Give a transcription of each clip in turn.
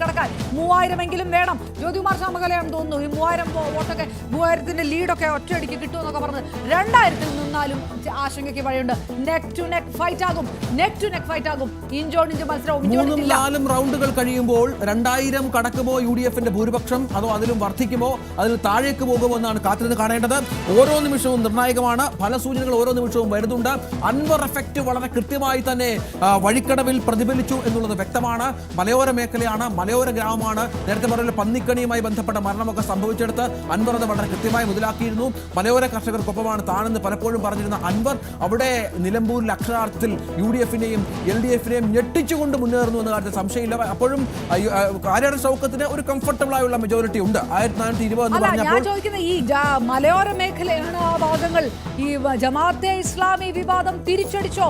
കടക്കാൻ 3000 വേണം. ജ്യോതികുമാർ ശാമകലയാണെന്ന് തോന്നുന്നു ഈ 3000 വോട്ടൊക്കെ 3000ന്റെ ലീഡൊക്കെ ഒറ്റയടിക്ക് കിട്ടുമെന്നൊക്കെ പറഞ്ഞ് 2000-ൽ നിന്നാലും ആശങ്കയ്ക്ക് വഴിയുണ്ട്. നെക്ക് ടു നെക്ക് ഫൈറ്റ് ആകും. ഇഞ്ചോടിഞ്ച് മത്സരം. 3-4 റൗണ്ടുകൾ കഴിയുമ്പോൾ 2000 കടക്കുമോ UDF-ന്റെ ഭൂരിപക്ഷം, അതോ അതിലും വർദ്ധിക്കുമോ, അതിൽ താഴേക്ക് പോകുമോ എന്നാണ് കാത്തിരുന്ന് കാണേണ്ടത്. ഓരോ നിമിഷവും നിർണായകമാണ്. ഫല സൂചനകൾ ഓരോ നിമിഷവും വരുന്നുണ്ട്. അൻവർ എഫക്റ്റ് വളരെ കൃത്യമായി തന്നെ വഴിക്കടവിൽ പ്രതിഫലിച്ചു എന്നുള്ളത് വ്യക്തമാണ്. മലയോര മേഖലയാണ്, മലയോര ഗ്രാമമാണ്. നേരത്തെ പറഞ്ഞ പന്നിക്കണിയുമായി ബന്ധപ്പെട്ട മരണമൊക്കെ സംഭവിച്ചെടുത്ത് അൻവർ അത് വളരെ കൃത്യമായി മുതലാക്കിയിരുന്നു. മലയോര കർഷകർക്കൊപ്പമാണ് താനെന്ന് പലപ്പോഴും പറഞ്ഞിരുന്ന അൻവർ അവിടെ നിലമ്പൂരിൽ അക്ഷരാർത്ഥത്തിൽ UDF-നെയും LDF-നെയും ഞെട്ടിച്ചുകൊണ്ട് മുന്നേറുന്നു എന്ന കാര്യത്തിൽ സംശയമില്ല. അപ്പോഴും ആര്യാടൻ ഷൗക്കത്തിന് ഒരു കംഫർട്ടബിൾ ആയുള്ള മെജോറിറ്റി ഉണ്ട്. 1420 എന്ന് പറഞ്ഞപ്പോൾ ഈ മലയോര മേഖലയാണ് ആ ഭാഗങ്ങൾ. ഈ ജമാഅത്തെ ഇസ്ലാമി വിവാദം തിരിച്ചടിച്ചോ?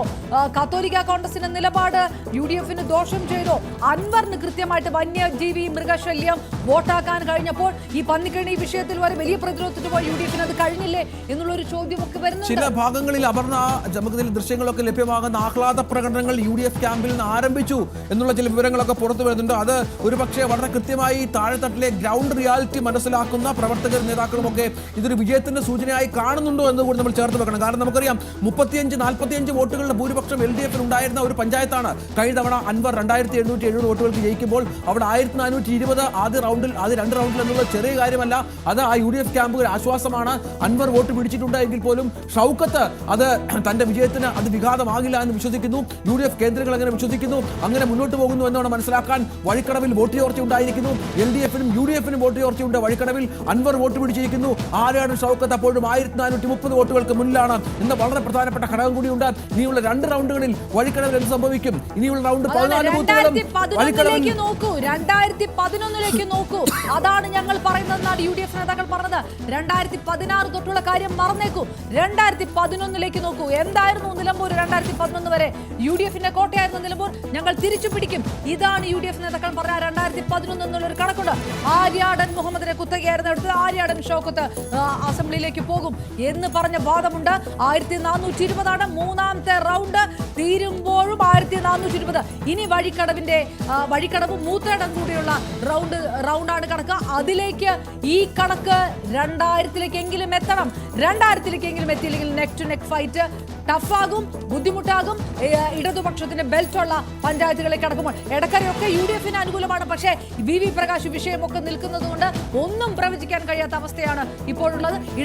കത്തോലിക്ക കോൺഗ്രസിന്റെ നിലപാട് UDF-ന് ദോഷം ചെയ്തോ? അൻവറിന് കൃത്യമായിട്ട് വന്യജീവി മൃഗശല്യം വോട്ടാക്കാൻ കഴിഞ്ഞപ്പോൾ ഈ പന്നിക്കണി വിഷയത്തിൽ വരെ വലിയ പ്രതിരോധത്തിന് പോയി UDF-ന് അത് കഴിഞ്ഞില്ലേ എന്നുള്ളൊരു ചോദ്യമൊക്കെ വരുന്നു. ചില ഭാഗങ്ങളിൽ അപർണ ജമകത്തിൽ ദൃശ്യങ്ങളൊക്കെ ലഭ്യമാകുന്ന ആഹ്ലാദ പ്രകടനങ്ങൾ UDF ക്യാമ്പിൽ നിന്ന് ആരംഭിച്ചു എന്നുള്ള ചില വിവരങ്ങളൊക്കെ പുറത്തു വരുന്നുണ്ട്. അത് ഒരുപക്ഷെ വളരെ കൃത്യമായി താഴെത്തട്ടിലെ ഗ്രൗണ്ട് റിയാലിറ്റി മനസ്സിലാക്കുന്ന പ്രവർത്തകർ നേതാക്കളുമൊക്കെ ഇതൊരു വിജയത്തിന്റെ സൂചനയായി കാണുന്നുണ്ടോ എന്ന് കൂടി നമ്മൾ ചേർത്ത് വെക്കണം. കാരണം നമുക്കറിയാം 35-45 വോട്ടുകളുടെ ഭൂരിപക്ഷം LDF-ന് ഉണ്ടായിരുന്ന ഒരു പഞ്ചായത്താണ് കഴിഞ്ഞ തവണ അൻവർ 2770 വോട്ടുകൾക്ക് ജയിക്കുമ്പോൾ അവിടെ 1420 ആദ്യ റൗണ്ടിൽ, ആദ്യ 2 റൗണ്ടിൽ എന്നുള്ള ചെറിയ കാര്യമല്ല. അത് ആ UDF ക്യാമ്പുകൾ ആശ്വാസമാണ്. അൻവർ വോട്ട് പിടിച്ചിട്ടുണ്ട് എങ്കിൽ പോലും ഷൗക്കത്ത് അത് തന്റെ വിജയത്തിന് അത് വിഘാതമാകില്ല എന്ന് വിശ്വസിക്കുന്നു. UDF കേന്ദ്രങ്ങൾ അങ്ങനെ വിശ്വസിക്കുന്നു. അങ്ങനെ മുന്നോട്ട് പോകുന്നു എന്നാണ് മനസ്സിലാക്കാൻ. വഴിക്കടവിൽ വോട്ട് ചോർച്ച ഉണ്ടായിരിക്കുന്നു. LDF-നും UDF-നും വോട്ട് ചോർച്ചയുണ്ട്. വഴിക്കടവിൽ അൻവർ വോട്ട് പിടിച്ചിരിക്കുന്നു. ആര്യാടൻ ഷൗക്കത്ത് അപ്പോഴും 1430 വോട്ടുകൾക്ക് മുന്നിലാണ് എന്ന വളരെ പ്രധാനപ്പെട്ട ഘടകം കൂടിയുണ്ട്. ഇനിയുള്ള 2 റൗണ്ടുകളിൽ വഴിക്കടവിൽ എന്ത് സംഭവിക്കും? ഇനിയുള്ള റൗണ്ട് 14 ബൂത്തുകളും നോക്കൂ, 2011 നോക്കൂ. അതാണ് ഞങ്ങൾ പറയുന്നതെന്നാണ് UDF നേതാക്കൾ പറഞ്ഞത്. 2016 തൊട്ടുള്ള കാര്യം മറന്നേക്കൂ. 2011 നോക്കൂ. എന്തായിരുന്നു നിലമ്പൂർ 2011 വരെ? UDF-ന്റെ കോട്ടയായിരുന്നു നിലമ്പൂർ. ഞങ്ങൾ തിരിച്ചു പിടിക്കും. ഇതാണ് UDF നേതാക്കൾ പറഞ്ഞ 2011 എന്നുള്ളൊരു കണക്കുണ്ട്. ആര്യാടൻ മുഹമ്മദിനെ കുത്തകയായിരുന്നു എടുത്തത്. ആര്യാടൻ ഷൗക്കത്ത് അസംബ്ലിയിലേക്ക് പോകും എന്ന് പറഞ്ഞ വാദമുണ്ട്. 1420 മൂന്നാമത്തെ റൗണ്ട് തീരുമ്പോഴും 1420. ഇനി വഴിക്കടവും മൂത്തേടം കൂടിയുള്ള റൗണ്ടാണ് കണക്ക്. അതിലേക്ക് ഈ കണക്ക് 2000-ലേക്കെങ്കിലും എത്തണം. 2000-ലേക്കെങ്കിലും എത്തിയില്ലെങ്കിൽ നെക്ക് ടു നെക്ക് ഫൈറ്റ് ടഫാകും, ബുദ്ധിമുട്ടാകും. ഇടതുപക്ഷത്തിന്റെ ബെൽറ്റുള്ള പഞ്ചായത്തുകളെ കടക്കുമ്പോൾ എടക്കരയൊക്കെ UDF-ന് അനുകൂലമാണ്. പക്ഷേ VV പ്രകാശ് വിഷയമൊക്കെ നിൽക്കുന്നത് കൊണ്ട് ഒന്നും പ്രവചിക്കാൻ കഴിയാത്ത അവസ്ഥയാണ് ഇപ്പോഴുള്ളത്.